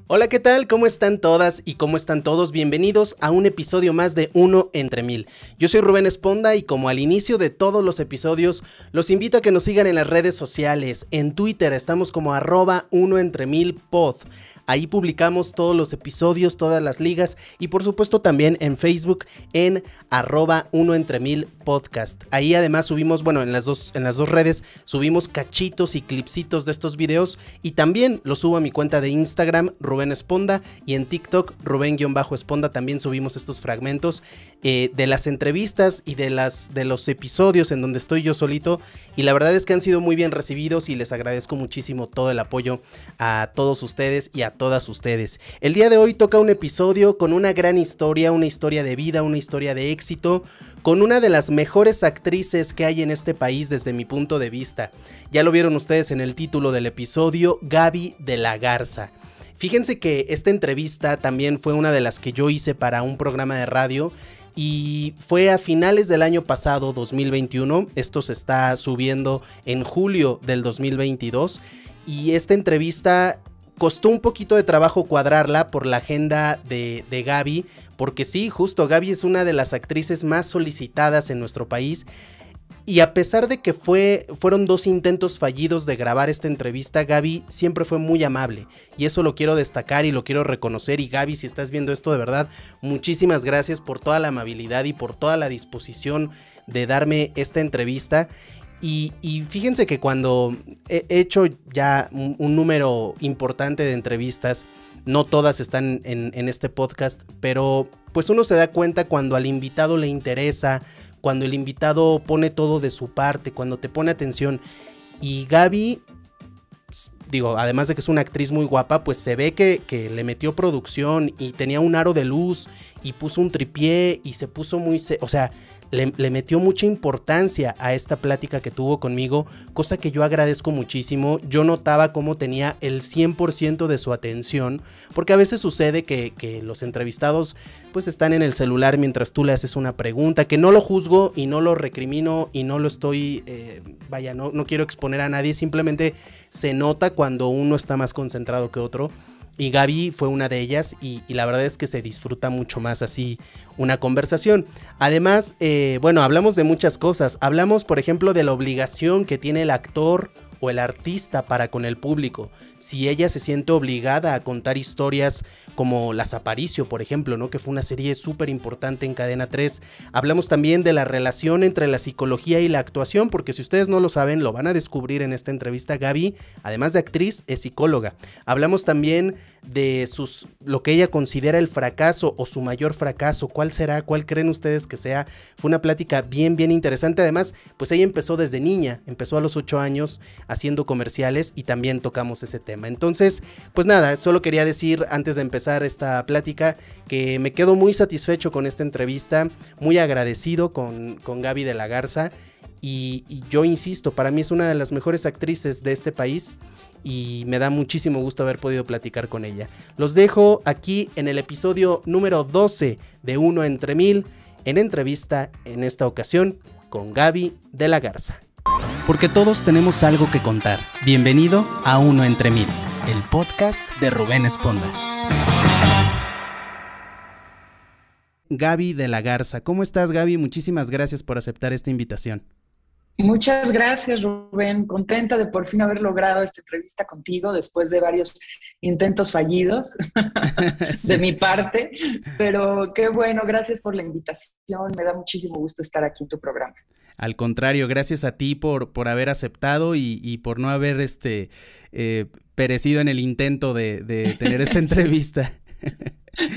Hola, ¿qué tal? ¿Cómo están todas y cómo están todos? Bienvenidos a un episodio más de Uno entre Mil. Yo soy Rubén Esponda y como al inicio de todos los episodios, los invito a que nos sigan en las redes sociales. En Twitter estamos como @unoentremilpod. Ahí publicamos todos los episodios, todas las ligas y por supuesto también en Facebook en @unoentremilpodcast. Ahí además subimos, bueno, en las dos redes subimos cachitos y clipsitos de estos videos y también los subo a mi cuenta de Instagram, Rubén Esponda, y en TikTok, Rubén-Esponda, también subimos estos fragmentos de las entrevistas y de los episodios en donde estoy yo solito, y la verdad es que han sido muy bien recibidos y les agradezco muchísimo todo el apoyo a todos ustedes y a todas ustedes. El día de hoy toca un episodio con una gran historia, una historia de vida, una historia de éxito, con una de las mejores actrices que hay en este país desde mi punto de vista. Ya lo vieron ustedes en el título del episodio, Gaby de la Garza. Fíjense que esta entrevista también fue una de las que yo hice para un programa de radio y fue a finales del año pasado, 2021. Esto se está subiendo en julio del 2022 y esta entrevista costó un poquito de trabajo cuadrarla por la agenda de Gaby, porque sí, justo Gaby es una de las actrices más solicitadas en nuestro país. Y a pesar de que fueron 2 intentos fallidos de grabar esta entrevista, Gaby siempre fue muy amable. Y eso lo quiero destacar y lo quiero reconocer. Y Gaby, si estás viendo esto, de verdad, muchísimas gracias por toda la amabilidad y por toda la disposición de darme esta entrevista. Y fíjense que cuando he hecho ya un número importante de entrevistas, no todas están en este podcast, pero pues uno se da cuenta cuando al invitado le interesa, cuando el invitado pone todo de su parte, cuando te pone atención. Y Gaby, digo, además de que es una actriz muy guapa, pues se ve que le metió producción y tenía un aro de luz y puso un tripié y se puso o sea, le metió mucha importancia a esta plática que tuvo conmigo, cosa que yo agradezco muchísimo. Yo notaba cómo tenía el 100% de su atención, porque a veces sucede que los entrevistados pues están en el celular mientras tú le haces una pregunta, que no lo juzgo y no lo recrimino y no lo estoy, no quiero exponer a nadie, simplemente se nota cuando uno está más concentrado que otro. Y Gaby fue una de ellas y la verdad es que se disfruta mucho más así una conversación. Además, bueno, hablamos de muchas cosas. Hablamos, por ejemplo, de la obligación que tiene el actor o el artista para con el público. Si ella se siente obligada a contar historias como Las Aparicio, por ejemplo, ¿no? Que fue una serie súper importante en Cadena 3. Hablamos también de la relación entre la psicología y la actuación, porque si ustedes no lo saben, lo van a descubrir en esta entrevista. Gaby, además de actriz, es psicóloga. Hablamos también de lo que ella considera el fracaso o su mayor fracaso. ¿Cuál será? ¿Cuál creen ustedes que sea? Fue una plática bien interesante. Además, pues ella empezó desde niña, empezó a los 8 años haciendo comerciales y también tocamos ese tema. Entonces, pues nada, solo quería decir antes de empezar esta plática que me quedo muy satisfecho con esta entrevista, muy agradecido con Gaby de la Garza y yo insisto, para mí es una de las mejores actrices de este país y me da muchísimo gusto haber podido platicar con ella. Los dejo aquí en el episodio número 12 de Uno entre Mil, en entrevista en esta ocasión con Gaby de la Garza. Porque todos tenemos algo que contar. Bienvenido a Uno entre Mil, el podcast de Rubén Esponda. Gaby de la Garza, ¿cómo estás, Gaby? Muchísimas gracias por aceptar esta invitación. Muchas gracias, Rubén. Contenta de por fin haber logrado esta entrevista contigo después de varios intentos fallidos Sí. de mi parte, pero qué bueno, gracias por la invitación. Me da muchísimo gusto estar aquí en tu programa. Al contrario, gracias a ti por haber aceptado y por no haber perecido en el intento de tener esta entrevista.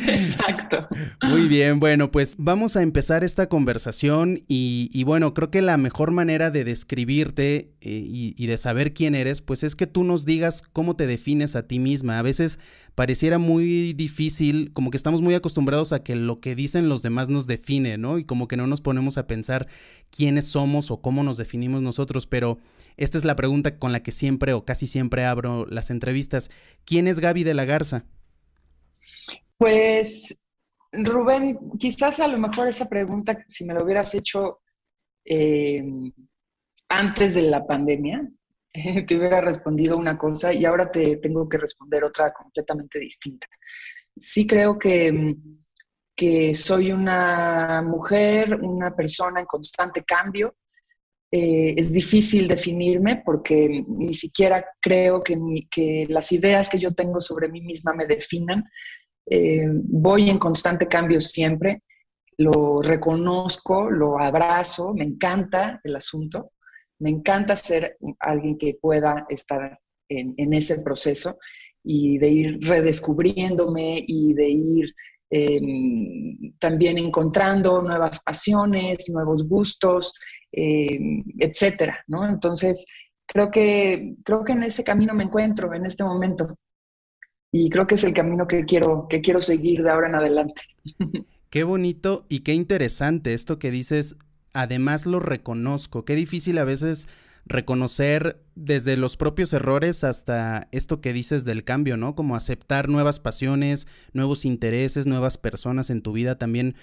Exacto. Muy bien, bueno, pues vamos a empezar esta conversación y bueno, creo que la mejor manera de describirte y de saber quién eres, pues es que tú nos digas cómo te defines a ti misma. A veces pareciera muy difícil, como que estamos muy acostumbrados a que lo que dicen los demás nos define, ¿no? Y como que no nos ponemos a pensar quiénes somos o cómo nos definimos nosotros, pero esta es la pregunta con la que siempre o casi siempre abro las entrevistas. ¿Quién es Gaby de la Garza? Pues, Rubén, quizás a lo mejor esa pregunta, si me lo hubieras hecho antes de la pandemia, te hubiera respondido una cosa y ahora te tengo que responder otra completamente distinta. Sí creo que soy una mujer, una persona en constante cambio. Es difícil definirme porque ni siquiera creo que las ideas que yo tengo sobre mí misma me definan. Voy en constante cambio siempre, lo reconozco, lo abrazo, me encanta el asunto, me encanta ser alguien que pueda estar en ese proceso y de ir redescubriéndome y de ir también encontrando nuevas pasiones, nuevos gustos, etcétera, ¿no? Entonces, creo que en ese camino me encuentro en este momento y creo que es el camino que quiero seguir de ahora en adelante. Qué bonito y qué interesante esto que dices. Además lo reconozco. Qué difícil a veces reconocer desde los propios errores hasta esto que dices del cambio, ¿no? Como aceptar nuevas pasiones, nuevos intereses, nuevas personas en tu vida. También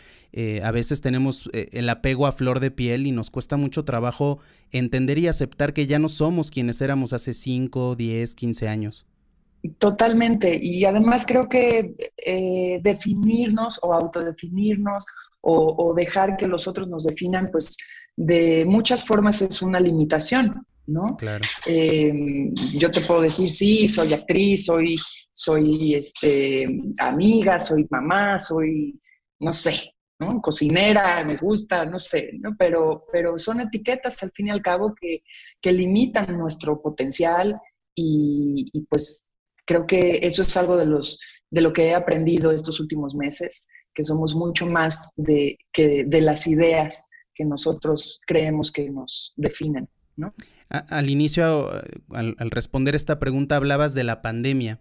a veces tenemos el apego a flor de piel y nos cuesta mucho trabajo entender y aceptar que ya no somos quienes éramos hace 5, 10, 15 años. Totalmente. Y además creo que definirnos o autodefinirnos o dejar que los otros nos definan, pues de muchas formas es una limitación, ¿no? Claro. Yo te puedo decir, sí, soy actriz, soy amiga, soy mamá, soy, no sé, ¿no? Cocinera, me gusta, no sé, ¿no? Pero son etiquetas al fin y al cabo que limitan nuestro potencial y pues creo que eso es algo de lo que he aprendido estos últimos meses, que somos mucho más que de las ideas que nosotros creemos que nos definen, ¿no? Al inicio, al responder esta pregunta, hablabas de la pandemia.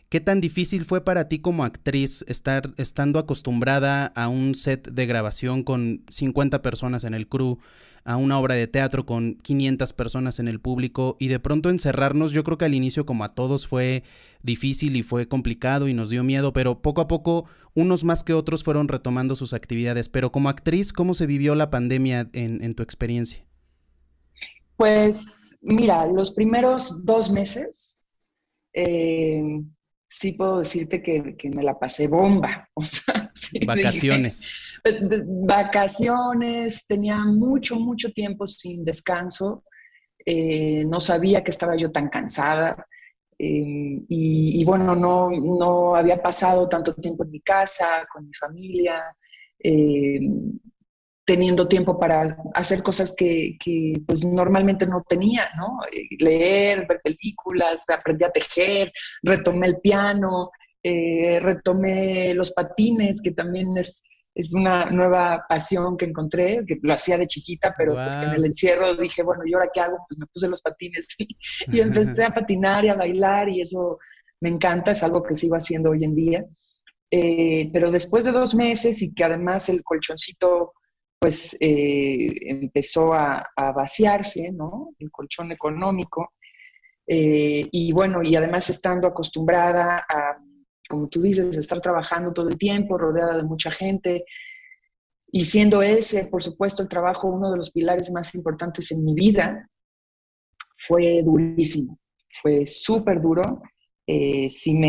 ¿Qué tan difícil fue para ti como actriz estando acostumbrada a un set de grabación con 50 personas en el crew, a una obra de teatro con 500 personas en el público y de pronto encerrarnos? Yo creo que al inicio, como a todos, fue difícil y fue complicado y nos dio miedo, pero poco a poco unos más que otros fueron retomando sus actividades. Pero como actriz, ¿cómo se vivió la pandemia en tu experiencia? Pues mira, los primeros 2 meses eh, sí puedo decirte que me la pasé bomba. O sea, sí dije, Vacaciones. vacaciones, tenía mucho tiempo sin descanso, no sabía que estaba yo tan cansada y bueno, no había pasado tanto tiempo en mi casa, con mi familia, eh, teniendo tiempo para hacer cosas que pues normalmente no tenía, ¿no? Leer, ver películas, aprendí a tejer, retomé el piano, retomé los patines, que también es una nueva pasión que encontré, que lo hacía de chiquita, pero pues en Wow. el encierro dije, bueno, ¿y ahora qué hago? Pues me puse los patines y empecé a patinar y a bailar y eso me encanta, es algo que sigo haciendo hoy en día. Pero después de 2 meses y que además el colchoncito pues empezó a vaciarse, ¿no? El colchón económico. Y bueno, y además estando acostumbrada a, como tú dices, estar trabajando todo el tiempo, rodeada de mucha gente, y siendo ese, por supuesto, el trabajo uno de los pilares más importantes en mi vida, fue durísimo, fue súper duro. Sí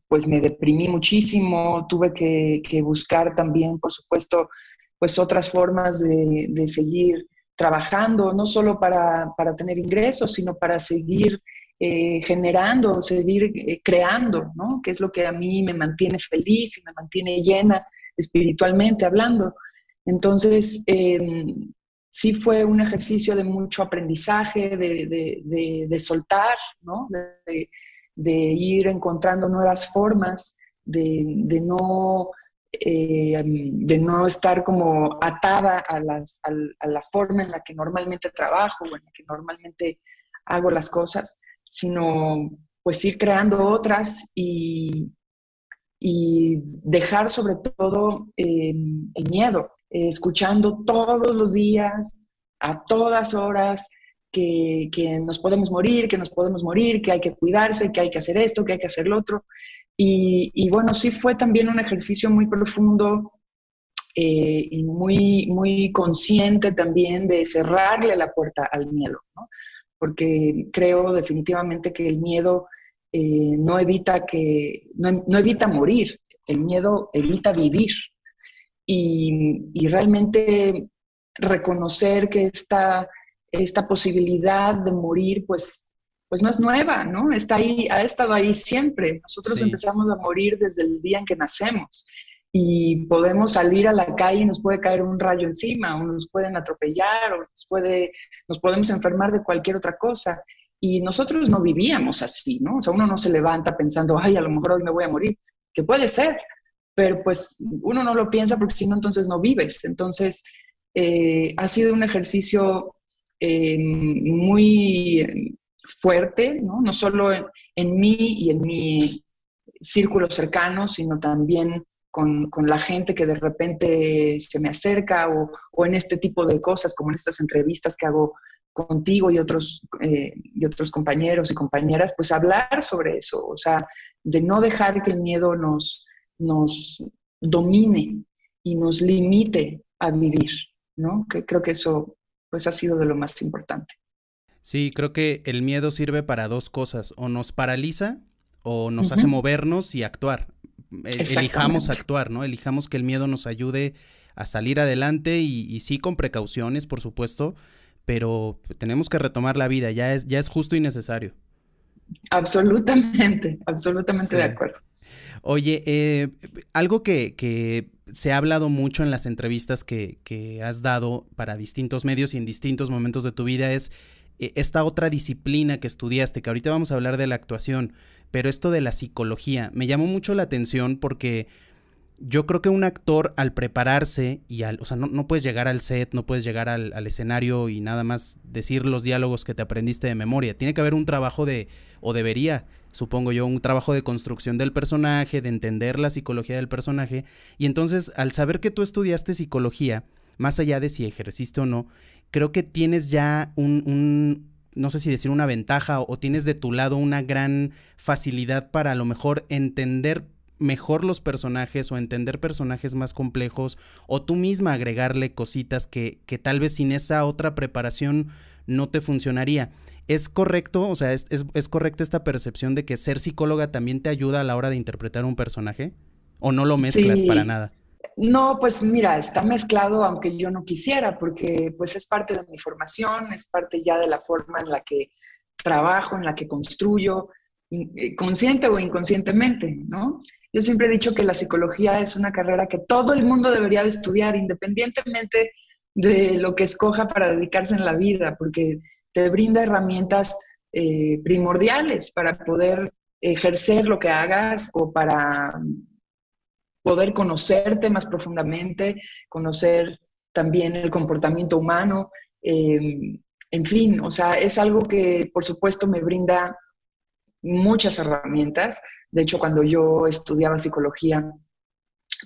pues me deprimí muchísimo, tuve que buscar también, por supuesto, pues otras formas de seguir trabajando, no solo para tener ingresos, sino para seguir generando, seguir creando, ¿no? Que es lo que a mí me mantiene feliz y me mantiene llena espiritualmente hablando. Entonces, sí fue un ejercicio de mucho aprendizaje, de soltar, ¿no? De ir encontrando nuevas formas, de no estar como atada a la forma en la que normalmente trabajo o en la que normalmente hago las cosas, sino pues ir creando otras y dejar sobre todo el miedo, escuchando todos los días, a todas horas, que nos podemos morir, que nos podemos morir, que hay que cuidarse, que hay que hacer esto, que hay que hacer lo otro. Y bueno, sí fue también un ejercicio muy profundo y muy consciente también de cerrarle la puerta al miedo, ¿no? porque creo definitivamente que el miedo no evita no evita morir, el miedo evita vivir. Y realmente reconocer que esta posibilidad de morir, pues no es nueva, ¿no? Está ahí, ha estado ahí siempre. Nosotros Sí. empezamos a morir desde el día en que nacemos y podemos salir a la calle y nos puede caer un rayo encima, o nos pueden atropellar, o nos podemos enfermar de cualquier otra cosa. Y nosotros no vivíamos así, ¿no? O sea, uno no se levanta pensando, ay, a lo mejor hoy me voy a morir, que puede ser, pero pues uno no lo piensa porque si no, entonces no vives. Entonces, ha sido un ejercicio muy fuerte, ¿no? No solo en mí y en mi círculo cercano, sino también con la gente que de repente se me acerca o en este tipo de cosas, como en estas entrevistas que hago contigo y otros compañeros y compañeras, pues hablar sobre eso, o sea, de no dejar que el miedo nos domine y nos limite a vivir, ¿no? Que creo que eso pues ha sido de lo más importante. Sí, creo que el miedo sirve para dos cosas, o nos paraliza o nos hace Ujú. movernos y actuar. Elijamos Exactamente. actuar, ¿no? Elijamos que el miedo nos ayude a salir adelante y sí con precauciones, por supuesto, pero tenemos que retomar la vida, ya es justo y necesario. Absolutamente, absolutamente de Sí. acuerdo. Oye, algo que se ha hablado mucho en las entrevistas que has dado para distintos medios y en distintos momentos de tu vida es esta otra disciplina que estudiaste, que ahorita vamos a hablar de la actuación, pero esto de la psicología me llamó mucho la atención porque yo creo que un actor al prepararse o sea, no puedes llegar al set, no puedes llegar al escenario y nada más decir los diálogos que te aprendiste de memoria. Tiene que haber un trabajo o debería, supongo yo, un trabajo de construcción del personaje, de entender la psicología del personaje. Y entonces, al saber que tú estudiaste psicología, más allá de si ejerciste o no, creo que tienes ya no sé si decir una ventaja o tienes de tu lado una gran facilidad para a lo mejor entender mejor los personajes o entender personajes más complejos o tú misma agregarle cositas que tal vez sin esa otra preparación no te funcionaría. ¿Es correcto? O sea, ¿es correcta esta percepción de que ser psicóloga también te ayuda a la hora de interpretar un personaje? ¿O no lo mezclas para Sí, nada? no, pues mira, está mezclado aunque yo no quisiera, porque pues es parte de mi formación, es parte ya de la forma en la que trabajo, en la que construyo, consciente o inconscientemente, ¿no? Yo siempre he dicho que la psicología es una carrera que todo el mundo debería de estudiar, independientemente de lo que escoja para dedicarse en la vida, porque te brinda herramientas primordiales para poder ejercer lo que hagas o para poder conocerte más profundamente, conocer también el comportamiento humano. En fin, o sea, es algo que por supuesto me brinda muchas herramientas. De hecho, cuando yo estudiaba psicología,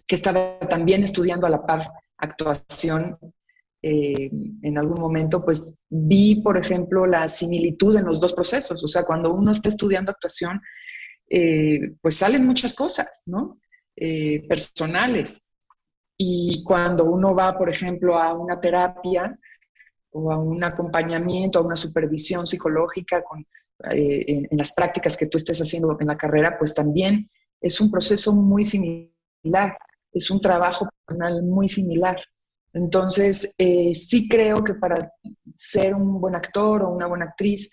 que estaba también estudiando a la par actuación, en algún momento, pues vi, por ejemplo, la similitud en los dos procesos. O sea, cuando uno está estudiando actuación, pues salen muchas cosas, ¿no? Personales. Y cuando uno va, por ejemplo, a una terapia o a un acompañamiento, a una supervisión psicológica en las prácticas que tú estés haciendo en la carrera, pues también es un proceso muy similar, es un trabajo personal muy similar. Entonces, sí creo que para ser un buen actor o una buena actriz,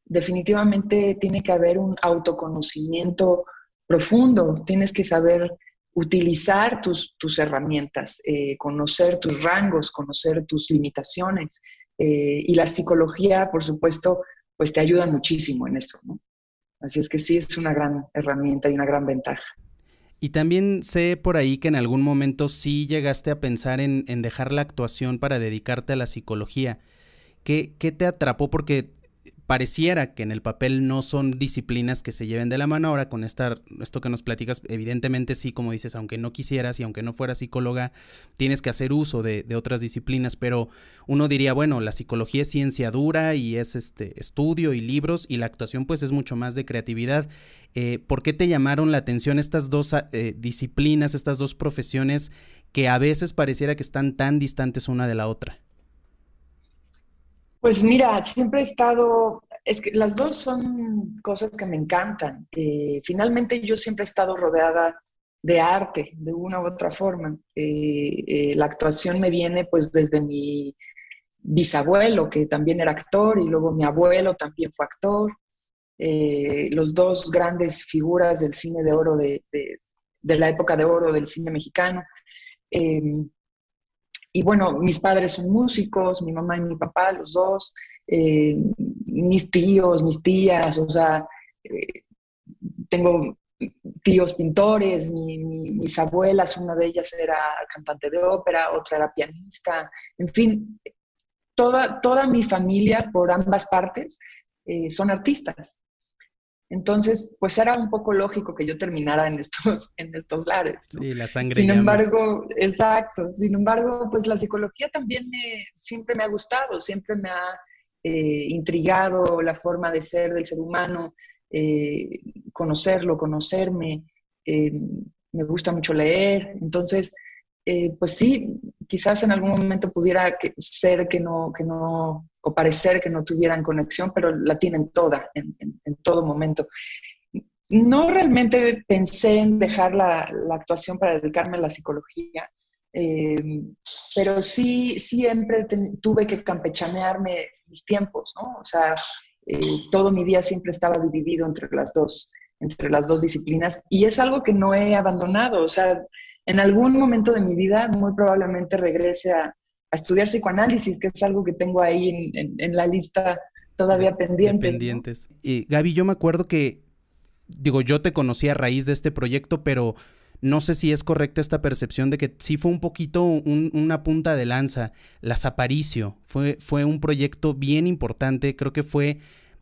definitivamente tiene que haber un autoconocimiento profundo, tienes que saber utilizar tus herramientas, conocer tus rangos, conocer tus limitaciones. Y la psicología, por supuesto, pues te ayuda muchísimo en eso, ¿no? Así es que sí es una gran herramienta y una gran ventaja. Y también sé por ahí que en algún momento sí llegaste a pensar en dejar la actuación para dedicarte a la psicología. ¿Qué te atrapó? Porque pareciera que en el papel no son disciplinas que se lleven de la mano. Ahora con esto que nos platicas, evidentemente sí, como dices, aunque no quisieras y aunque no fueras psicóloga, tienes que hacer uso de otras disciplinas, pero uno diría, bueno, la psicología es ciencia dura y es estudio y libros, y la actuación pues es mucho más de creatividad. ¿Por qué te llamaron la atención estas dos disciplinas, estas dos profesiones que a veces pareciera que están tan distantes una de la otra? Pues mira, siempre he estado, Es que las dos son cosas que me encantan. Finalmente yo siempre he estado rodeada de arte, de una u otra forma. La actuación me viene pues desde mi bisabuelo, que también era actor, y luego mi abuelo también fue actor. Los dos grandes figuras del cine de oro, de la época de oro del cine mexicano. Eh, y bueno, mis padres son músicos, mi mamá y mi papá, los dos, mis tíos, mis tías, o sea, eh, tengo tíos pintores, mis abuelas, una de ellas era cantante de ópera, otra era pianista, en fin, toda mi familia por ambas partes son artistas. Entonces, pues era un poco lógico que yo terminara en estos lares, ¿no? Sí, la sangre Sin llama. embargo, exacto, sin embargo, pues la psicología también siempre me ha gustado, siempre me ha intrigado la forma de ser del ser humano, eh, conocerlo, conocerme, eh, me gusta mucho leer, entonces, pues sí, quizás en algún momento pudiera ser que no, o parecer que no tuvieran conexión, pero la tienen toda, en todo momento. No realmente pensé en dejar la actuación para dedicarme a la psicología, eh, pero sí siempre tuve que campechanearme mis tiempos, ¿no? O sea, todo mi día siempre estaba dividido entre las dos disciplinas y es algo que no he abandonado. O sea, en algún momento de mi vida muy probablemente regrese a estudiar psicoanálisis, que es algo que tengo ahí en la lista todavía De pendiente, ¿no? pendientes. Y Gaby, yo me acuerdo que, digo, yo te conocí a raíz de este proyecto, pero no sé si es correcta esta percepción de que sí fue un poquito una punta de lanza. Las Aparicio fue un proyecto bien importante, creo que fue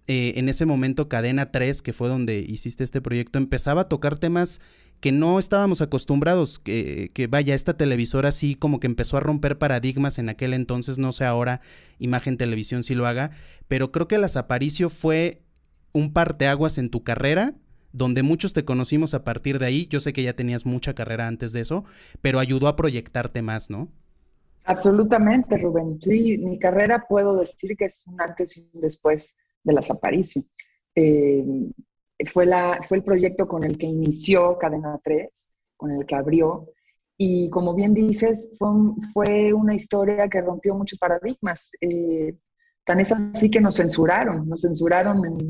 en ese momento Cadena 3, que fue donde hiciste este proyecto, empezaba a tocar temas que no estábamos acostumbrados, que vaya, esta televisora sí como que empezó a romper paradigmas en aquel entonces, no sé ahora, Imagen Televisión sí lo haga, pero creo que Las Aparicio fue un parteaguas en tu carrera, donde muchos te conocimos a partir de ahí. Yo sé que ya tenías mucha carrera antes de eso, pero ayudó a proyectarte más, ¿no? Absolutamente, Rubén. Sí, mi carrera puedo decir que es un antes y un después de las Aparicio. Eh, fue el proyecto con el que inició Cadena 3, con el que abrió, y como bien dices, fue una historia que rompió muchos paradigmas. Tan es así que nos censuraron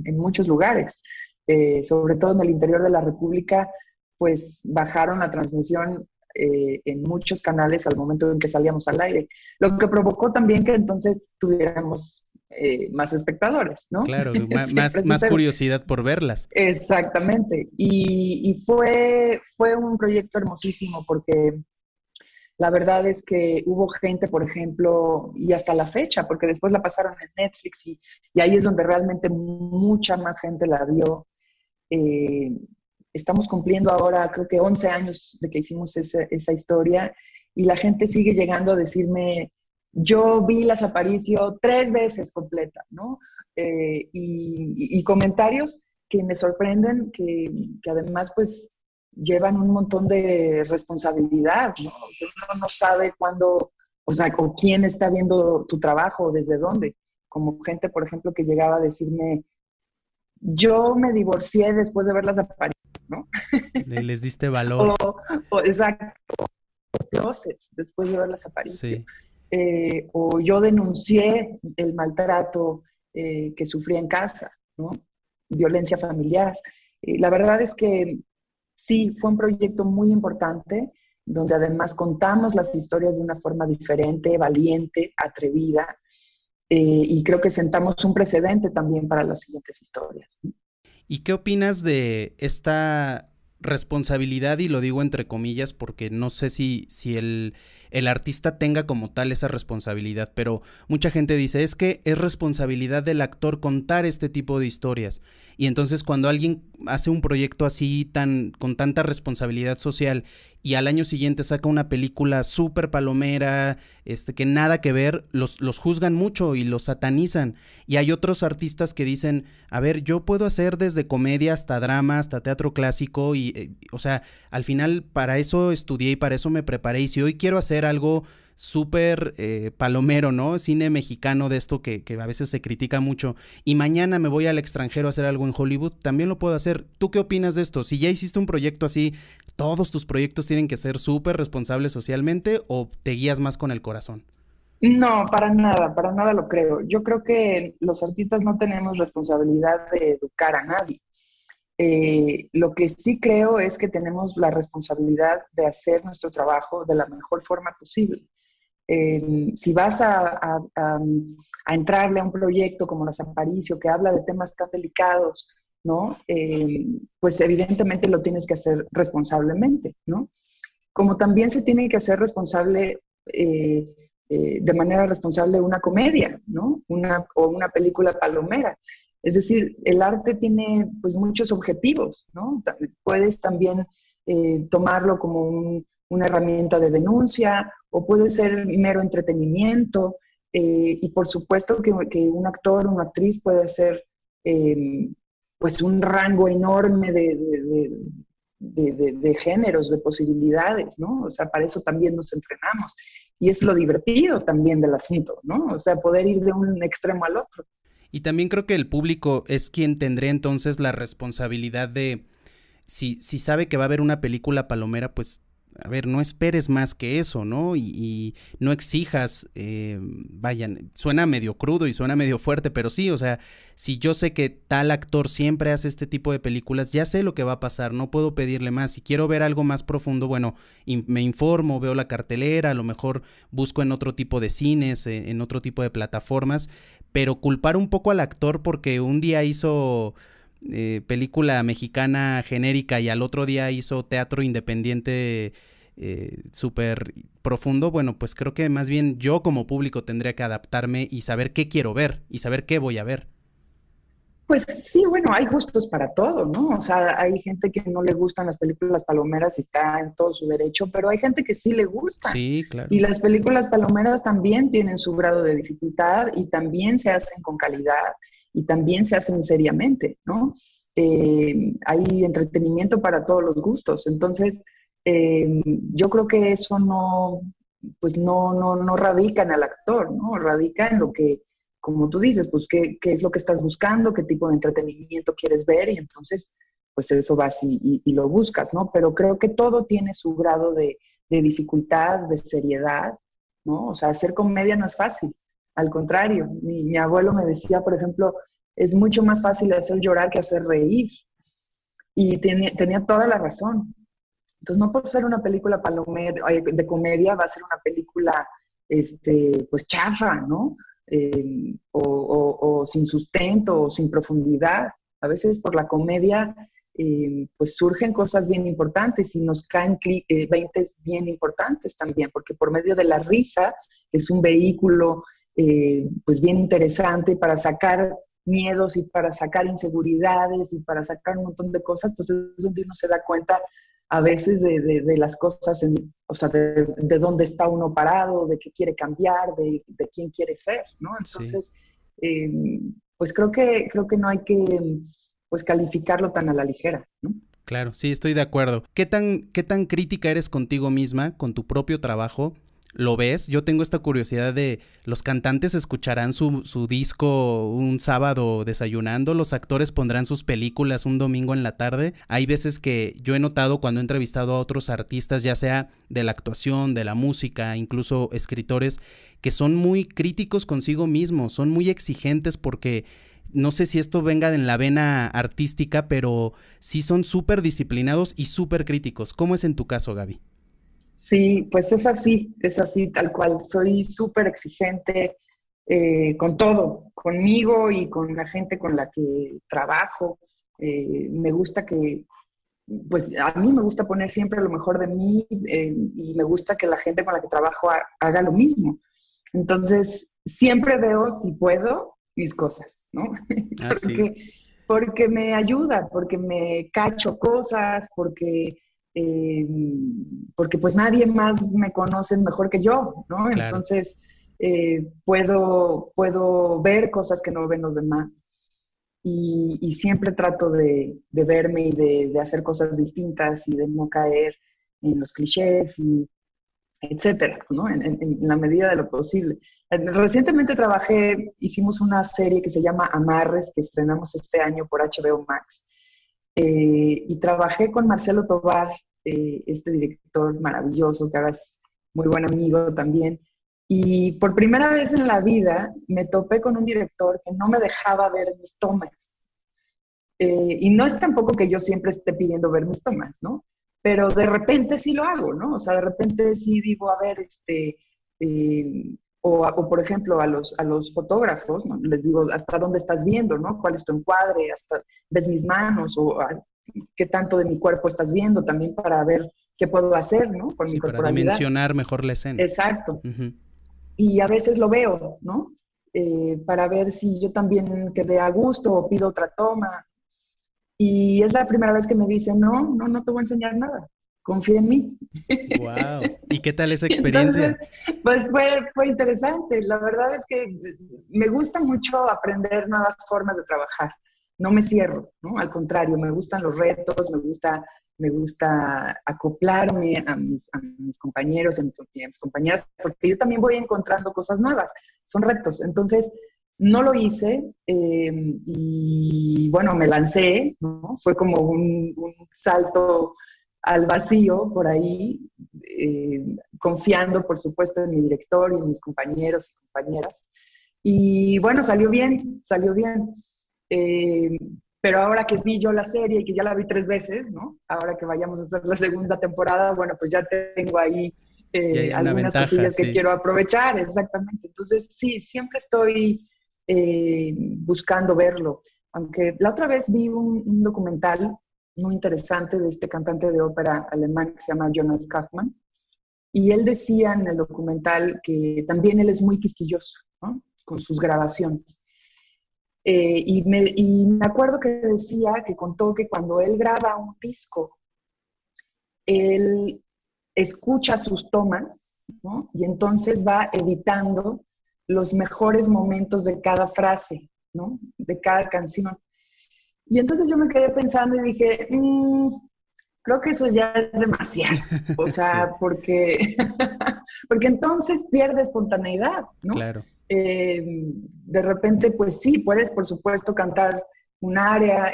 en muchos lugares, sobre todo en el interior de la República, pues bajaron la transmisión en muchos canales al momento en que salíamos al aire, lo que provocó también que entonces tuviéramos más espectadores, ¿no? Claro, Siempre más sucede. curiosidad por verlas. Exactamente. Y fue un proyecto hermosísimo porque la verdad es que hubo gente, por ejemplo, y hasta la fecha, porque después la pasaron en Netflix y ahí es donde realmente mucha más gente la vio. Eh, Estamos cumpliendo ahora, creo que 11 años de que hicimos esa historia y la gente sigue llegando a decirme, yo vi Las Aparicio 3 veces completa, ¿no? Y comentarios que me sorprenden, que además pues llevan un montón de responsabilidad, ¿no? Uno no sabe cuándo, o sea, o quién está viendo tu trabajo, desde dónde. Como gente, por ejemplo, que llegaba a decirme, yo me divorcié después de ver Las Apariciones, ¿no? Les diste valor. O, exacto, closet después de ver Las Apariciones. Sí. O yo denuncié el maltrato que sufría en casa, ¿no? Violencia familiar. La verdad es que sí, fue un proyecto muy importante, donde además contamos las historias de una forma diferente, valiente, atrevida, y creo que sentamos un precedente también para las siguientes historias. ¿Y qué opinas de esta responsabilidad? Y lo digo entre comillas porque no sé si el artista tenga como tal esa responsabilidad, pero mucha gente dice, es que es responsabilidad del actor contar este tipo de historias. Y entonces cuando alguien hace un proyecto así con tanta responsabilidad social y al año siguiente saca una película súper palomera, que nada que ver, los juzgan mucho y los satanizan. Y hay otros artistas que dicen, a ver, yo puedo hacer desde comedia hasta drama, hasta teatro clásico y, o sea, al final para eso estudié y para eso me preparé y si hoy quiero hacer algo súper palomero, ¿no? Cine mexicano de esto que a veces se critica mucho, y mañana me voy al extranjero a hacer algo en Hollywood, también lo puedo hacer. ¿Tú qué opinas de esto? Si ya hiciste un proyecto así, ¿todos tus proyectos tienen que ser súper responsables socialmente o te guías más con el corazón? No, para nada lo creo. Yo creo que los artistas no tenemos responsabilidad de educar a nadie. Lo que sí creo es que tenemos la responsabilidad de hacer nuestro trabajo de la mejor forma posible. Si vas a entrarle a un proyecto como Las Aparicio, que habla de temas tan delicados, ¿no? Pues evidentemente lo tienes que hacer responsablemente, ¿no? Como también se tiene que hacer responsable, de manera responsable una comedia, ¿no? O una película palomera. Es decir, el arte tiene pues muchos objetivos, ¿no? Puedes también tomarlo como una herramienta de denuncia o puede ser mero entretenimiento, y por supuesto que un actor o una actriz puede hacer pues un rango enorme de géneros, de posibilidades, ¿no? O sea, para eso también nos entrenamos. Y es lo divertido también del asunto, ¿no? O sea, poder ir de un extremo al otro. Y también creo que el público es quien tendría entonces la responsabilidad de, si sabe que va a haber una película palomera, pues, a ver, no esperes más que eso, ¿no? Y no exijas, vayan, suena medio crudo y suena medio fuerte, pero sí, o sea, si yo sé que tal actor siempre hace este tipo de películas, ya sé lo que va a pasar, no puedo pedirle más. Si quiero ver algo más profundo, bueno, me informo, veo la cartelera, a lo mejor busco en otro tipo de cines, en otro tipo de plataformas, pero culpar un poco al actor porque un día hizo película mexicana genérica y al otro día hizo teatro independiente súper profundo, bueno, pues creo que más bien yo como público tendría que adaptarme y saber qué quiero ver y saber qué voy a ver. Pues sí, bueno, hay gustos para todo, ¿no? O sea, hay gente que no le gustan las películas palomeras y está en todo su derecho, pero hay gente que sí le gustan. Sí, Y claro. las películas palomeras también tienen su grado de dificultad y también se hacen con calidad y también se hacen seriamente, ¿no? Hay entretenimiento para todos los gustos. Entonces, yo creo que eso no, pues no radica en el actor, ¿no? Radica en lo que como tú dices, pues qué es lo que estás buscando, qué tipo de entretenimiento quieres ver y entonces pues eso vas y lo buscas, ¿no? Pero creo que todo tiene su grado de dificultad, de seriedad, ¿no? O sea, hacer comedia no es fácil, al contrario, mi abuelo me decía, por ejemplo, es mucho más fácil hacer llorar que hacer reír y tenía toda la razón. Entonces, no por ser una película palomera, de comedia, va a ser una película, pues, chafa, ¿no? O sin sustento, o sin profundidad. A veces por la comedia, pues surgen cosas bien importantes y nos caen veintes bien importantes también, porque por medio de la risa es un vehículo, pues bien interesante para sacar miedos y para sacar inseguridades y para sacar un montón de cosas, pues es donde uno se da cuenta a veces de las cosas, o sea, de dónde está uno parado, de qué quiere cambiar, de quién quiere ser, ¿no? Sí. Entonces, eh, pues creo que no hay que pues calificarlo tan a la ligera, ¿no? Claro, sí, estoy de acuerdo. Qué tan crítica eres contigo misma, con tu propio trabajo? ¿Lo ves? Yo tengo esta curiosidad de, ¿los cantantes escucharán su disco un sábado desayunando? ¿Los actores pondrán sus películas un domingo en la tarde? Hay veces que yo he notado cuando he entrevistado a otros artistas, ya sea de la actuación, de la música, incluso escritores, que son muy críticos consigo mismos, son muy exigentes porque no sé si esto venga en la vena artística, pero sí son súper disciplinados y súper críticos. ¿Cómo es en tu caso, Gaby? Sí, pues es así tal cual. Soy súper exigente con todo, conmigo y con la gente con la que trabajo. Me gusta pues a mí me gusta poner siempre lo mejor de mí, y me gusta que la gente con la que trabajo haga lo mismo. Entonces, siempre veo si puedo mis cosas, ¿no? Ah, sí, porque, porque me ayuda, porque me cacho cosas, eh, porque pues nadie más me conoce mejor que yo, ¿no? claro. Entonces, puedo ver cosas que no ven los demás y siempre trato de verme y de hacer cosas distintas y de no caer en los clichés etcétera, ¿no? En la medida de lo posible. Recientemente hicimos una serie que se llama Amarres, que estrenamos este año por HBO Max, y trabajé con Marcelo Tovar, este director maravilloso, que ahora es muy buen amigo también, y por primera vez en la vida me topé con un director que no me dejaba ver mis tomas. Y no es tampoco que yo siempre esté pidiendo ver mis tomas, ¿no? Pero de repente sí lo hago, ¿no? O sea, de repente sí digo, a ver, o por ejemplo a los fotógrafos, ¿no? Les digo, ¿hasta dónde estás viendo, ¿no? ¿Cuál es tu encuadre? ¿Hasta ves mis manos? ¿Qué tanto de mi cuerpo estás viendo? También para ver qué puedo hacer, ¿no? Con mi Sí, para corporalidad. dimensionar mejor la escena. Exacto. Y a veces lo veo, ¿no? Para ver si yo también quedé a gusto o pido otra toma. Y es la primera vez que me dicen, no te voy a enseñar nada, confía en mí. Wow. ¿Y qué tal esa experiencia? Entonces, pues fue interesante. La verdad es que me gusta mucho aprender nuevas formas de trabajar. No me cierro, ¿no? Al contrario, me gustan los retos, me gusta acoplarme a mis compañeros y a mis compañeras, porque yo también voy encontrando cosas nuevas. Son retos. Entonces, no lo hice y bueno, me lancé, ¿no? Fue como un salto al vacío por ahí, confiando, por supuesto, en mi director y en mis compañeros y compañeras. Y bueno, salió bien, salió bien. Eh, pero ahora que vi yo la serie y que ya la vi 3 veces, ¿no? Ahora que vayamos a hacer la segunda temporada, bueno, pues ya tengo ahí Y hay una algunas ventaja, cosillas que sí. quiero aprovechar, exactamente. Entonces, sí, siempre estoy buscando verlo. Aunque la otra vez vi un documental muy interesante de este cantante de ópera alemán que se llama Jonas Kaufmann, y él decía en el documental que también él es muy quisquilloso, ¿no? Con sus grabaciones. Y me acuerdo que decía, que contó que cuando él graba un disco, él escucha sus tomas, ¿no? Y entonces va editando los mejores momentos de cada frase, ¿no? De cada canción. Y entonces yo me quedé pensando y dije, creo que eso ya es demasiado. O Sí, sea, porque, porque entonces pierde espontaneidad, ¿no? claro. De repente, pues sí, puedes, por supuesto, cantar un área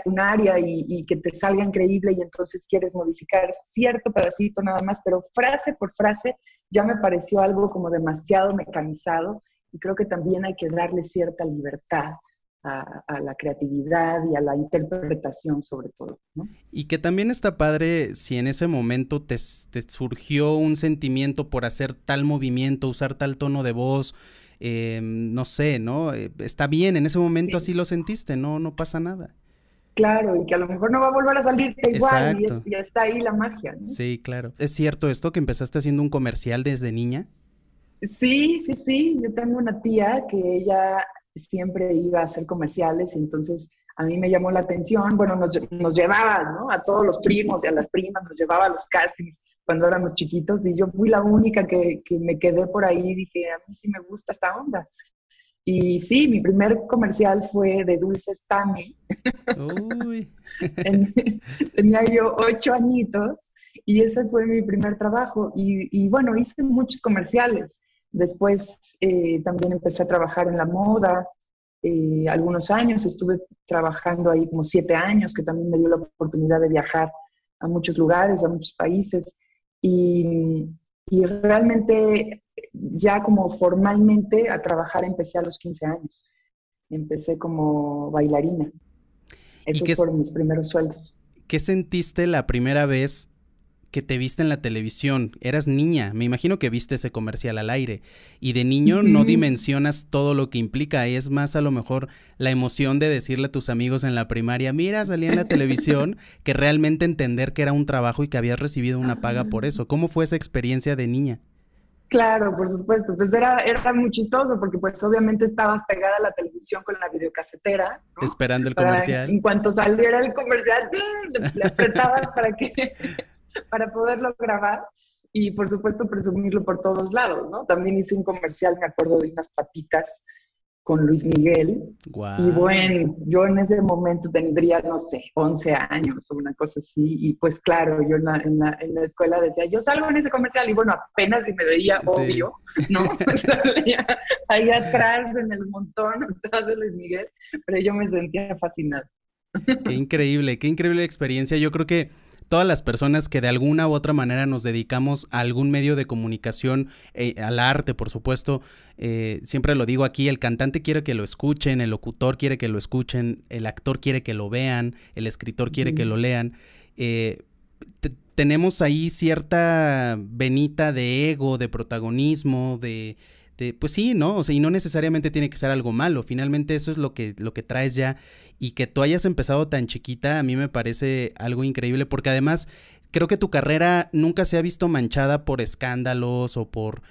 y que te salga increíble y entonces quieres modificar cierto pedacito nada más, pero frase por frase ya me pareció algo como demasiado mecanizado y creo que también hay que darle cierta libertad a la creatividad y a la interpretación sobre todo, ¿no? Y que también está padre si en ese momento te surgió un sentimiento por hacer tal movimiento, usar tal tono de voz, no sé, ¿no? Está bien, en ese momento así Sí. lo sentiste, no pasa nada. Claro, y que a lo mejor no va a volver a salirte igual y Exacto. ya está ahí la magia, ¿no? Sí, claro. ¿Es cierto esto que empezaste haciendo un comercial desde niña? Sí, sí, sí. Yo tengo una tía que ella siempre iba a hacer comerciales y entonces a mí me llamó la atención. Bueno, nos llevaba, ¿no? A todos los primos y a las primas, nos llevaba a los castings cuando éramos chiquitos y yo fui la única que me quedé por ahí y dije, a mí sí me gusta esta onda. Y sí, mi primer comercial fue de Dulces Tami. Uy. En- Tenía yo 8 añitos y ese fue mi primer trabajo. Y bueno, hice muchos comerciales. Después también empecé a trabajar en la moda. Algunos años estuve trabajando ahí como 7 años, que también me dio la oportunidad de viajar a muchos lugares, a muchos países. Y, y realmente ya como formalmente a trabajar empecé a los 15 años. Empecé como bailarina. ¿Y Esos fueron mis primeros sueldos. qué sentiste la primera vez que te viste en la televisión? Eras niña, me imagino que viste ese comercial al aire y de niño no Ujú. dimensionas todo lo que implica, es más a lo mejor la emoción de decirle a tus amigos en la primaria, mira, salí en la televisión, que realmente entender que era un trabajo y que habías recibido una paga por eso. ¿Cómo fue esa experiencia de niña? Claro, por supuesto. Pues era muy chistoso porque pues obviamente estabas pegada a la televisión con la videocasetera, ¿no? Esperando el Para comercial. en cuanto saliera el comercial, le apretabas para que para poderlo grabar y por supuesto presumirlo por todos lados, ¿no? También hice un comercial, me acuerdo de unas papitas con Luis Miguel. Y Guau. bueno, yo en ese momento tendría, no sé, 11 años o una cosa así. Y pues claro, yo en la escuela decía, yo salgo en ese comercial y bueno, apenas si me veía Sí. obvio, ¿no? Salía ahí atrás en el montón, atrás de Luis Miguel, pero yo me sentía fascinada. Qué increíble experiencia. Yo creo que todas las personas que de alguna u otra manera nos dedicamos a algún medio de comunicación, al arte, por supuesto, siempre lo digo aquí, el cantante quiere que lo escuchen, el locutor quiere que lo escuchen, el actor quiere que lo vean, el escritor quiere que Ujú. lo lean. Eh, Tenemos ahí cierta venita de ego, de protagonismo, pues sí, ¿no? O sea, y no necesariamente tiene que ser algo malo. Finalmente eso es lo que traes ya. Y que tú hayas empezado tan chiquita, a mí me parece algo increíble, porque además creo que tu carrera nunca se ha visto manchada por escándalos o por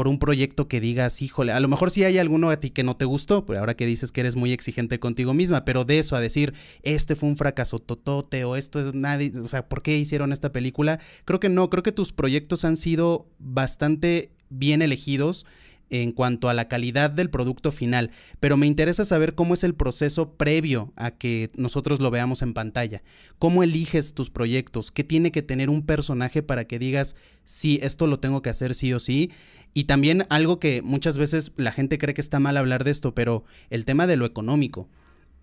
un proyecto que digas, híjole, a lo mejor sí hay alguno a ti que no te gustó, pues ahora que dices que eres muy exigente contigo misma, pero de eso a decir, este fue un fracaso totote o esto es nadie, o sea, ¿por qué hicieron esta película? Creo que no, creo que tus proyectos han sido bastante bien elegidos en cuanto a la calidad del producto final, pero me interesa saber cómo es el proceso previo a que nosotros lo veamos en pantalla. ¿Cómo eliges tus proyectos? ¿Qué tiene que tener un personaje para que digas, sí, esto lo tengo que hacer sí o sí? Y también algo que muchas veces la gente cree que está mal hablar de esto, pero el tema de lo económico.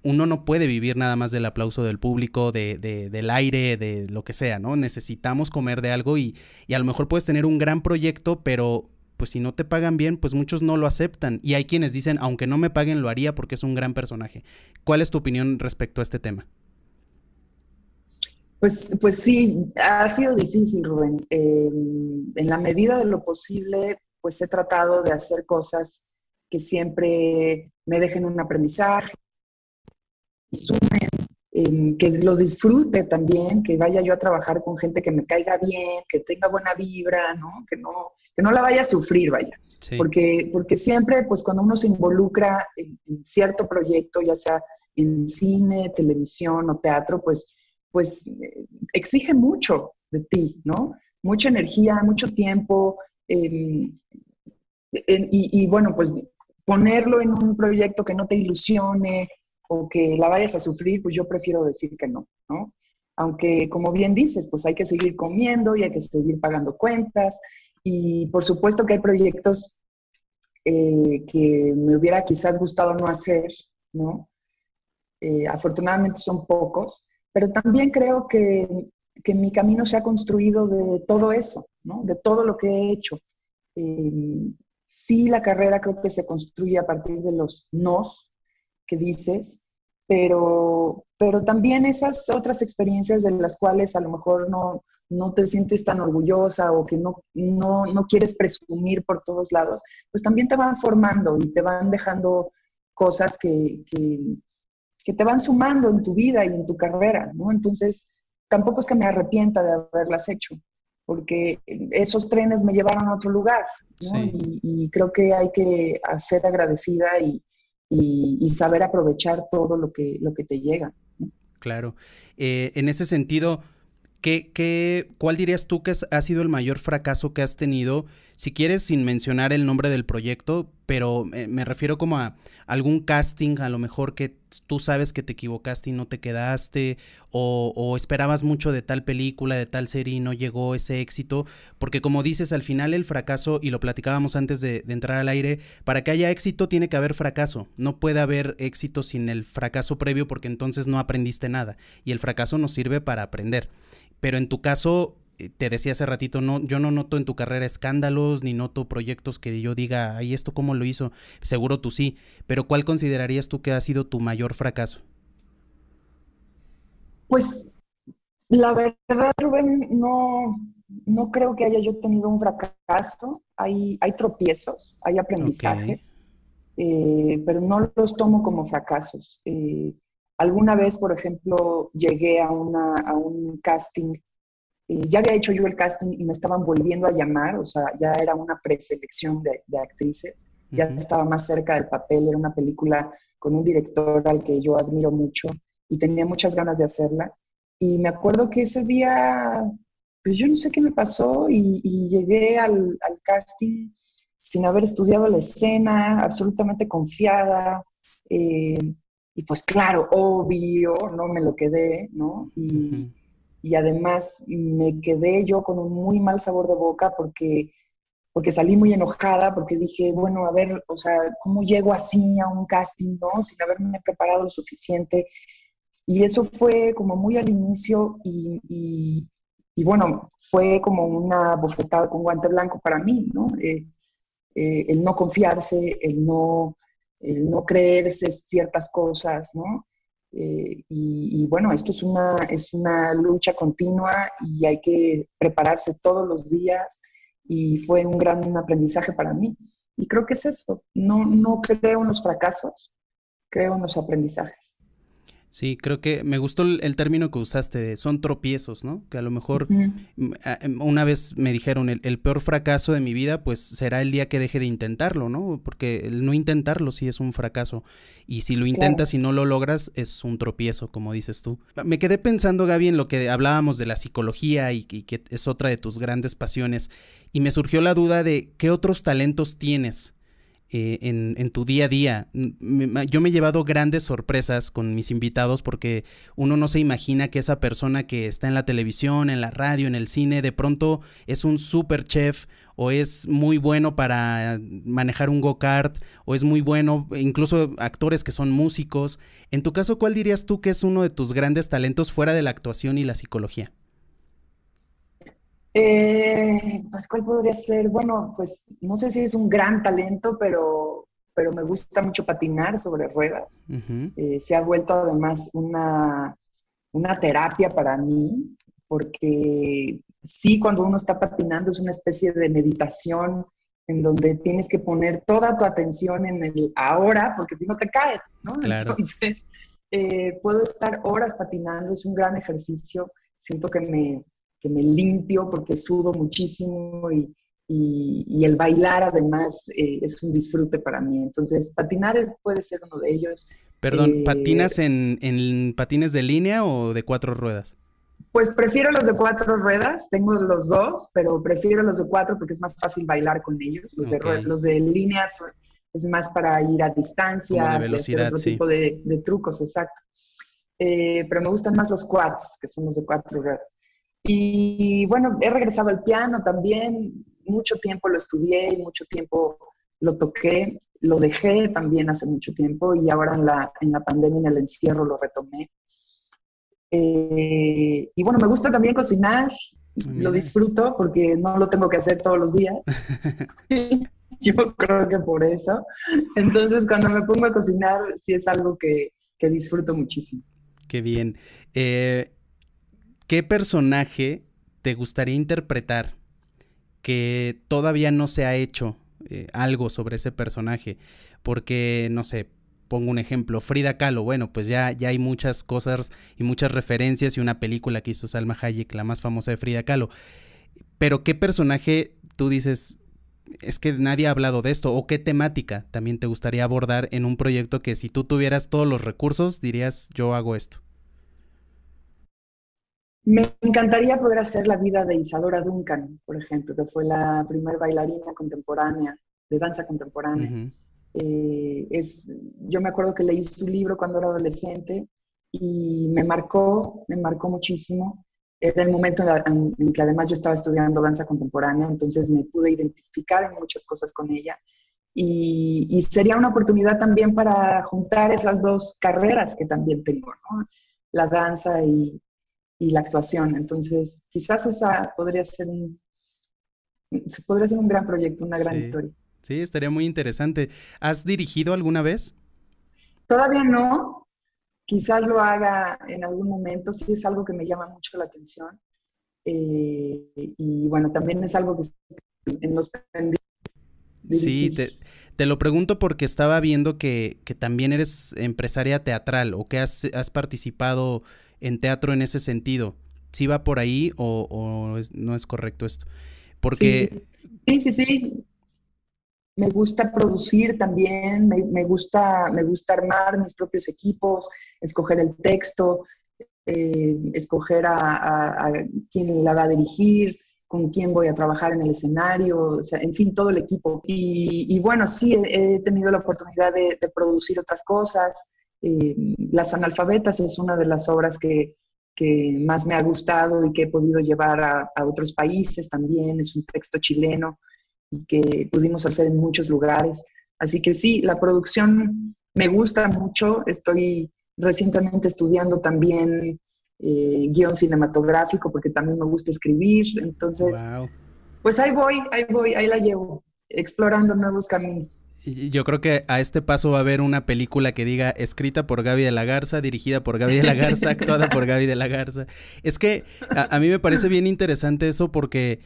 Uno no puede vivir nada más del aplauso del público, del aire, de lo que sea, ¿no? Necesitamos comer de algo y a lo mejor puedes tener un gran proyecto, pero pues si no te pagan bien, pues muchos no lo aceptan. Y hay quienes dicen, aunque no me paguen, lo haría porque es un gran personaje. ¿Cuál es tu opinión respecto a este tema? Pues sí, ha sido difícil, Rubén. En la medida de lo posible, pues he tratado de hacer cosas que siempre me dejen un aprendizaje, sumen, que lo disfrute también, que vaya yo a trabajar con gente que me caiga bien, que tenga buena vibra, ¿no? Que no la vaya a sufrir, vaya. Sí, Porque siempre, pues cuando uno se involucra en cierto proyecto, ya sea en cine, televisión o teatro, pues exige mucho de ti, ¿no? Mucha energía, mucho tiempo, y bueno, pues ponerlo en un proyecto que no te ilusione o que la vayas a sufrir, pues yo prefiero decir que no, ¿no? Aunque, como bien dices, pues hay que seguir comiendo y hay que seguir pagando cuentas. Y por supuesto que hay proyectos que me hubiera quizás gustado no hacer, ¿no? Afortunadamente son pocos, pero también creo que mi camino se ha construido de todo eso, ¿no? De todo lo que he hecho. Eh, sí, la carrera creo que se construye a partir de los nos que dices, pero también esas otras experiencias de las cuales a lo mejor no te sientes tan orgullosa o que no quieres presumir por todos lados, pues también te van formando y te van dejando cosas que te van sumando en tu vida y en tu carrera, ¿no? Entonces, tampoco es que me arrepienta de haberlas hecho, porque esos trenes me llevaron a otro lugar, ¿no? sí. Y creo que hay que ser agradecida y saber aprovechar todo lo que te llega, ¿no? Claro. En ese sentido, ¿cuál dirías tú que ha sido el mayor fracaso que has tenido? Si quieres, sin mencionar el nombre del proyecto, pero me refiero como a algún casting, a lo mejor que tú sabes que te equivocaste y no te quedaste, o esperabas mucho de tal película, de tal serie y no llegó ese éxito, porque como dices, al final el fracaso, y lo platicábamos antes de entrar al aire, para que haya éxito tiene que haber fracaso, no puede haber éxito sin el fracaso previo porque entonces no aprendiste nada, y el fracaso nos sirve para aprender. Pero en tu caso, te decía hace ratito, no, yo no noto en tu carrera escándalos, ni noto proyectos que yo diga, ay, ¿esto cómo lo hizo? Seguro tú sí, pero ¿cuál considerarías tú que ha sido tu mayor fracaso? Pues la verdad, Rubén, no creo que haya yo tenido un fracaso. Hay tropiezos, hay Ok, aprendizajes, pero no los tomo como fracasos. Alguna vez, por ejemplo, llegué a un casting, ya había hecho yo el casting y me estaban volviendo a llamar, o sea, ya era una preselección de actrices, ya ujú, estaba más cerca del papel, era una película con un director al que yo admiro mucho y tenía muchas ganas de hacerla. Y me acuerdo que ese día, pues yo no sé qué me pasó y llegué al casting sin haber estudiado la escena, absolutamente confiada, Eh, y pues claro, obvio, no me lo quedé, ¿no? Ujú. Y además me quedé yo con un muy mal sabor de boca porque salí muy enojada, porque dije, bueno, a ver, o sea, ¿cómo llego así a un casting, no? Sin haberme preparado lo suficiente. Y eso fue como muy al inicio y bueno, fue como una bofetada con guante blanco para mí, ¿no? El no confiarse, el no creerse ciertas cosas, ¿no? Y bueno, esto es una lucha continua y hay que prepararse todos los días y fue un gran aprendizaje para mí. Y creo que es eso, no creo en los fracasos, creo en los aprendizajes. Sí, creo que me gustó el término que usaste, son tropiezos, ¿no? Que a lo mejor Ujú, una vez me dijeron, el peor fracaso de mi vida, pues será el día que deje de intentarlo, ¿no? Porque el no intentarlo sí es un fracaso. Y si lo intentas claro. y no lo logras, es un tropiezo, como dices tú. Me quedé pensando, Gaby, en lo que hablábamos de la psicología y que es otra de tus grandes pasiones. Y me surgió la duda de qué otros talentos tienes en tu día a día. Yo me he llevado grandes sorpresas con mis invitados porque uno no se imagina que esa persona que está en la televisión, en la radio, en el cine, de pronto es un super chef o es muy bueno para manejar un go-kart o es muy bueno, incluso actores que son músicos. En tu caso, ¿cuál dirías tú que es uno de tus grandes talentos fuera de la actuación y la psicología? Pues, ¿cuál podría ser? Bueno, pues no sé si es un gran talento, pero me gusta mucho patinar sobre ruedas. Ujú. Se ha vuelto además una terapia para mí, porque sí, cuando uno está patinando es una especie de meditación en donde tienes que poner toda tu atención en el ahora, porque si no te caes, ¿no? Claro. Entonces, puedo estar horas patinando, es un gran ejercicio, siento que me limpio porque sudo muchísimo y el bailar además es un disfrute para mí. Entonces, patinar puede ser uno de ellos. Perdón, Eh, ¿patinas en patines de línea o de cuatro ruedas? Pues prefiero los de cuatro ruedas, tengo los dos, pero prefiero los de cuatro porque es más fácil bailar con ellos. Ok, Los de línea es más para ir a como de distancias y hacer velocidad, otro sí. tipo de trucos, exacto. Pero me gustan más los quads, que son los de cuatro ruedas. Y bueno, he regresado al piano también, mucho tiempo lo estudié y mucho tiempo lo toqué, lo dejé también hace mucho tiempo y ahora en la pandemia, en el encierro, lo retomé. Y bueno, me gusta también cocinar, lo Mira. disfruto porque no lo tengo que hacer todos los días. Yo creo que por eso. Entonces, cuando me pongo a cocinar, sí es algo que disfruto muchísimo. Qué bien. Eh, ¿Qué personaje te gustaría interpretar que todavía no se ha hecho algo sobre ese personaje? Porque, no sé, pongo un ejemplo, Frida Kahlo, bueno, pues ya hay muchas cosas y muchas referencias y una película que hizo Salma Hayek, la más famosa de Frida Kahlo. Pero ¿qué personaje tú dices, es que nadie ha hablado de esto? ¿O qué temática también te gustaría abordar en un proyecto que si tú tuvieras todos los recursos dirías, yo hago esto? Me encantaría poder hacer la vida de Isadora Duncan, por ejemplo, que fue la primera bailarina contemporánea, de danza contemporánea. Ujú. Yo me acuerdo que leí su libro cuando era adolescente y me marcó muchísimo. Era el momento en que además yo estaba estudiando danza contemporánea, entonces me pude identificar en muchas cosas con ella. Y sería una oportunidad también para juntar esas dos carreras que también tengo, ¿no? La danza y la actuación. Entonces, quizás esa podría ser un gran proyecto, una gran Sí, historia. sí, estaría muy interesante. ¿Has dirigido alguna vez? Todavía no, quizás lo haga en algún momento, sí es algo que me llama mucho la atención. Y bueno, también es algo que en los pendientes Sí, dirigir. te lo pregunto porque estaba viendo que también eres empresaria teatral o que has participado en teatro en ese sentido. ¿Sí va por ahí o no es correcto esto? Sí, Porque, sí, sí. Me gusta producir también, me gusta armar mis propios equipos, escoger el texto, escoger a quién la va a dirigir. con quién voy a trabajar en el escenario, o sea, en fin, todo el equipo. Y bueno, sí, he tenido la oportunidad de producir otras cosas. Las Analfabetas es una de las obras que más me ha gustado y que he podido llevar a otros países también. Es un texto chileno y que pudimos hacer en muchos lugares. Así que sí, la producción me gusta mucho. Estoy recientemente estudiando también guión cinematográfico porque también me gusta escribir. Entonces, Wow. pues ahí la llevo, explorando nuevos caminos. Yo creo que a este paso va a haber una película que diga escrita por Gaby de la Garza, dirigida por Gaby de la Garza, actuada por Gaby de la Garza. Es que a mí me parece bien interesante eso porque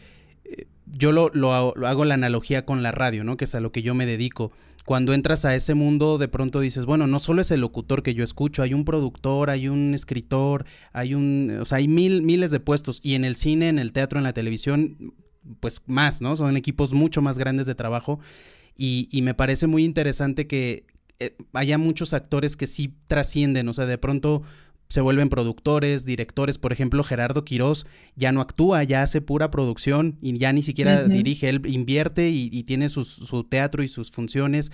yo lo hago la analogía con la radio, ¿no? Que es a lo que yo me dedico. Cuando entras a ese mundo, de pronto dices, bueno, no solo es el locutor que yo escucho, hay un productor, hay un escritor, o sea, hay miles de puestos. Y en el cine, en el teatro, en la televisión, pues más, ¿no? Son equipos mucho más grandes de trabajo. Y me parece muy interesante que haya muchos actores que sí trascienden, o sea, de pronto se vuelven productores, directores. Por ejemplo, Gerardo Quirós ya no actúa, ya hace pura producción y ya ni siquiera dirige, él invierte y tiene su teatro y sus funciones.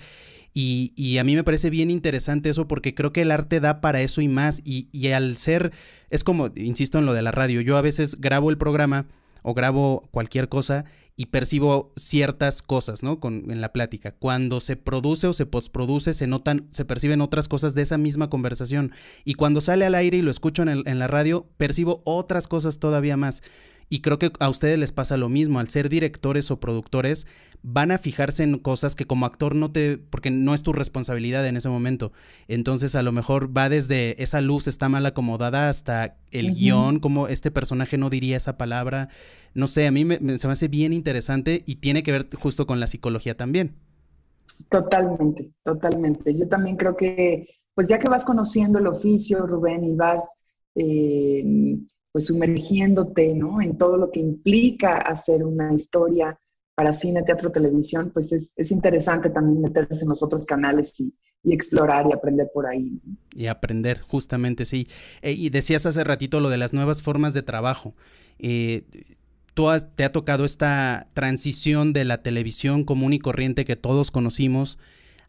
Y a mí me parece bien interesante eso porque creo que el arte da para eso y más. Y al ser, es como, insisto en lo de la radio, yo a veces grabo el programa o grabo cualquier cosa y percibo ciertas cosas, ¿no? En la plática. Cuando se produce o se postproduce, se perciben otras cosas de esa misma conversación. Y cuando sale al aire y lo escucho en la radio, percibo otras cosas todavía más. Y creo que a ustedes les pasa lo mismo. Al ser directores o productores, van a fijarse en cosas que como actor porque no es tu responsabilidad en ese momento. Entonces a lo mejor va desde esa luz está mal acomodada hasta el guión, como este personaje no diría esa palabra. No sé, a mí se me hace bien interesante y tiene que ver justo con la psicología también. Totalmente, totalmente. Yo también creo que, pues ya que vas conociendo el oficio, Rubén, y vas pues sumergiéndote, ¿no? En todo lo que implica hacer una historia para cine, teatro, televisión, pues es interesante también meterse en los otros canales y explorar y aprender por ahí, ¿no? Y aprender, justamente, sí. Y decías hace ratito lo de las nuevas formas de trabajo. ¿Te ha tocado esta transición de la televisión común y corriente que todos conocimos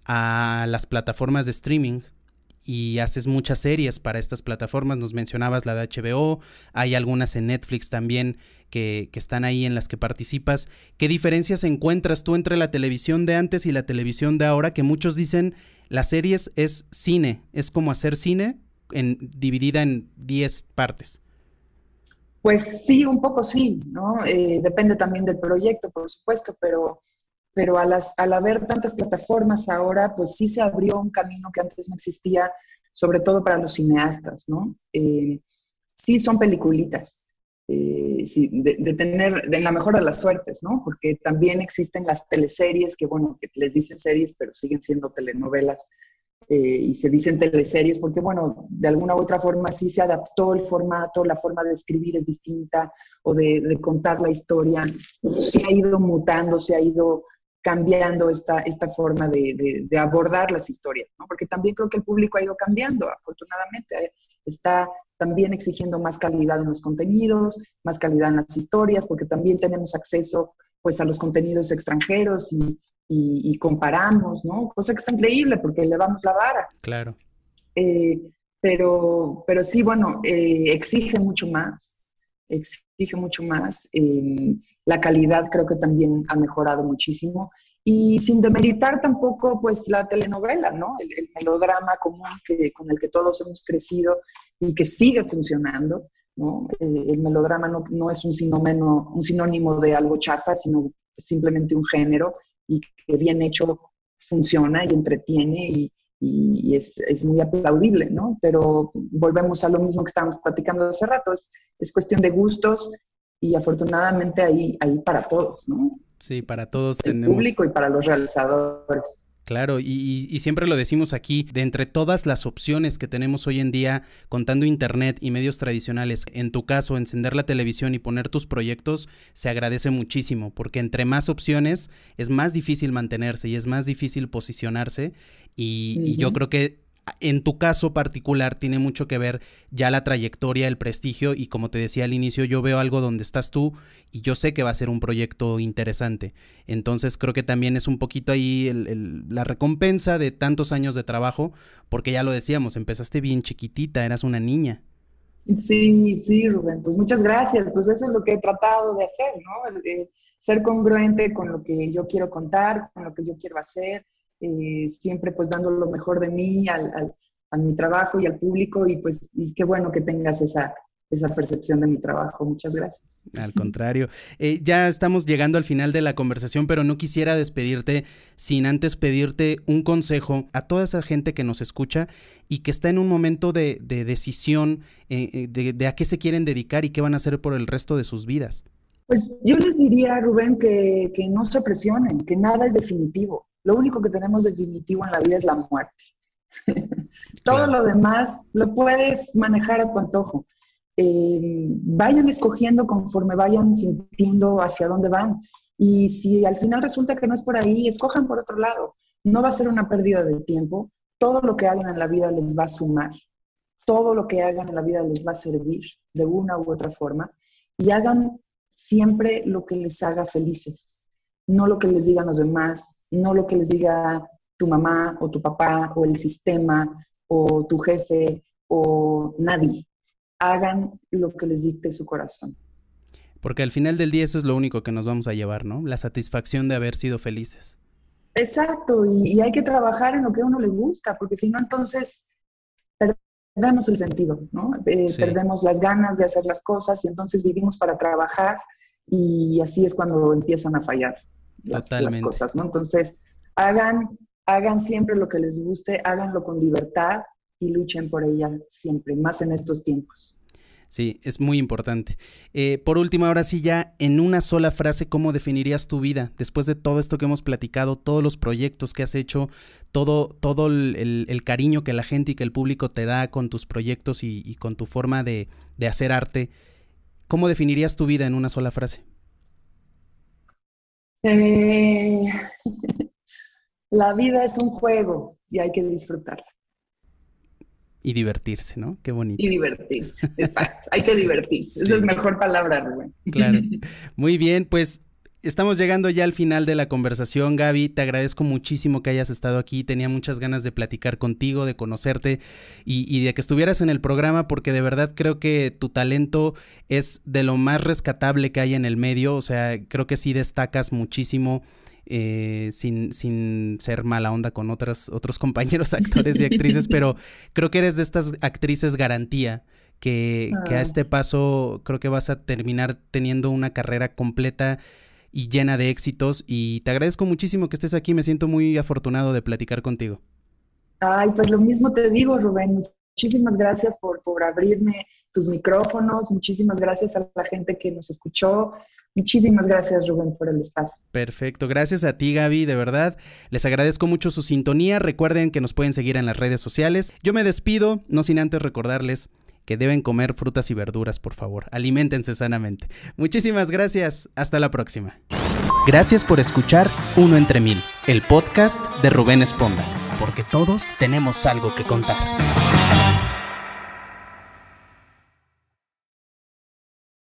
a las plataformas de streaming? Y haces muchas series para estas plataformas, nos mencionabas la de HBO, hay algunas en Netflix también que están ahí en las que participas. ¿Qué diferencias encuentras tú entre la televisión de antes y la televisión de ahora? Que muchos dicen, las series es cine, es como hacer cine dividida en 10 partes. Pues sí, un poco sí, ¿no? Depende también del proyecto, por supuesto, pero al haber tantas plataformas ahora, pues sí se abrió un camino que antes no existía, sobre todo para los cineastas, ¿no? Sí son peliculitas, sí, de tener en la mejor de las suertes, ¿no? Porque también existen las teleseries, que bueno, que les dicen series, pero siguen siendo telenovelas, y se dicen teleseries porque, bueno, de alguna u otra forma sí se adaptó el formato, la forma de escribir es distinta, o de contar la historia, se ha ido mutando, se ha ido cambiando esta forma de abordar las historias, ¿no? Porque también creo que el público ha ido cambiando, afortunadamente. Está también exigiendo más calidad en los contenidos, más calidad en las historias, porque también tenemos acceso, pues, a los contenidos extranjeros y comparamos, ¿no? Cosa que está increíble porque elevamos la vara. Claro. Eh, pero sí, bueno, exige mucho más. La calidad creo que también ha mejorado muchísimo. Y sin demeritar tampoco, pues, la telenovela, ¿no? El melodrama común con el que todos hemos crecido y que sigue funcionando, ¿no? El melodrama no es un sinónimo de algo chafa, sino simplemente un género y que bien hecho funciona y entretiene y es muy aplaudible, ¿no? Pero volvemos a lo mismo que estábamos platicando hace rato, es cuestión de gustos y afortunadamente hay para todos, ¿no? Sí, para todos El tenemos... público y para los realizadores. Claro, y siempre lo decimos aquí, de entre todas las opciones que tenemos hoy en día, contando internet y medios tradicionales, en tu caso, encender la televisión y poner tus proyectos, se agradece muchísimo, porque entre más opciones es más difícil mantenerse y es más difícil posicionarse, y yo creo que En tu caso particular tiene mucho que ver ya la trayectoria, el prestigio, y como te decía al inicio, yo veo algo donde estás tú y yo sé que va a ser un proyecto interesante. Entonces creo que también es un poquito ahí la recompensa de tantos años de trabajo, porque ya lo decíamos, empezaste bien chiquitita, eras una niña. Sí, sí, Rubén, pues muchas gracias. Pues eso es lo que he tratado de hacer, ¿no? Ser congruente con lo que yo quiero contar, con lo que yo quiero hacer, siempre pues dando lo mejor de mí a mi trabajo y al público, y pues y qué bueno que tengas esa percepción de mi trabajo. Muchas gracias. Al contrario, ya estamos llegando al final de la conversación, pero no quisiera despedirte sin antes pedirte un consejo a toda esa gente que nos escucha y que está en un momento de decisión de a qué se quieren dedicar y qué van a hacer por el resto de sus vidas. Pues yo les diría, Rubén, que no se presionen, que nada es definitivo. Lo único que tenemos definitivo en la vida es la muerte. Todo lo demás lo puedes manejar a tu antojo. Vayan escogiendo conforme vayan sintiendo hacia dónde van. Y si al final resulta que no es por ahí, escojan por otro lado. No va a ser una pérdida de tiempo. Todo lo que hagan en la vida les va a sumar. Todo lo que hagan en la vida les va a servir de una u otra forma. Y hagan siempre lo que les haga felices. No lo que les digan los demás, no lo que les diga tu mamá o tu papá o el sistema o tu jefe o nadie. Hagan lo que les dicte su corazón. Porque al final del día eso es lo único que nos vamos a llevar, ¿no? La satisfacción de haber sido felices. Exacto, y hay que trabajar en lo que a uno le gusta, porque si no, entonces perdemos el sentido, ¿no? Sí. Perdemos las ganas de hacer las cosas y entonces vivimos para trabajar y así es cuando empiezan a fallar las cosas, ¿no? Entonces, hagan siempre lo que les guste, háganlo con libertad y luchen por ella siempre, más en estos tiempos. Sí, es muy importante. Por último, ahora sí ya, en una sola frase, ¿cómo definirías tu vida? Después de todo esto que hemos platicado, todos los proyectos que has hecho, todo el cariño que la gente y que el público te da con tus proyectos y con tu forma de hacer arte, ¿cómo definirías tu vida en una sola frase? La vida es un juego y hay que disfrutarla. Y divertirse, ¿no? Qué bonito. Y divertirse, exacto. Hay que divertirse. Sí. Esa es mejor palabra, Rubén. Claro. Muy bien, pues estamos llegando ya al final de la conversación, Gaby. Te agradezco muchísimo que hayas estado aquí. Tenía muchas ganas de platicar contigo, de conocerte y de que estuvieras en el programa, porque de verdad creo que tu talento es de lo más rescatable que hay en el medio. O sea, creo que sí destacas muchísimo. Sin ser mala onda con otros compañeros actores y actrices, pero creo que eres de estas actrices garantía que a este paso creo que vas a terminar teniendo una carrera completa y llena de éxitos, y te agradezco muchísimo que estés aquí. Me siento muy afortunado de platicar contigo. Ay, pues lo mismo te digo, Rubén. Muchísimas gracias por abrirme tus micrófonos. Muchísimas gracias a la gente que nos escuchó. Muchísimas gracias, Rubén, por el espacio. Perfecto. Gracias a ti, Gaby, de verdad. Les agradezco mucho su sintonía. Recuerden que nos pueden seguir en las redes sociales. Yo me despido, no sin antes recordarles que deben comer frutas y verduras, por favor. Aliméntense sanamente. Muchísimas gracias. Hasta la próxima. Gracias por escuchar Uno entre Mil, el podcast de Rubén Esponda, porque todos tenemos algo que contar.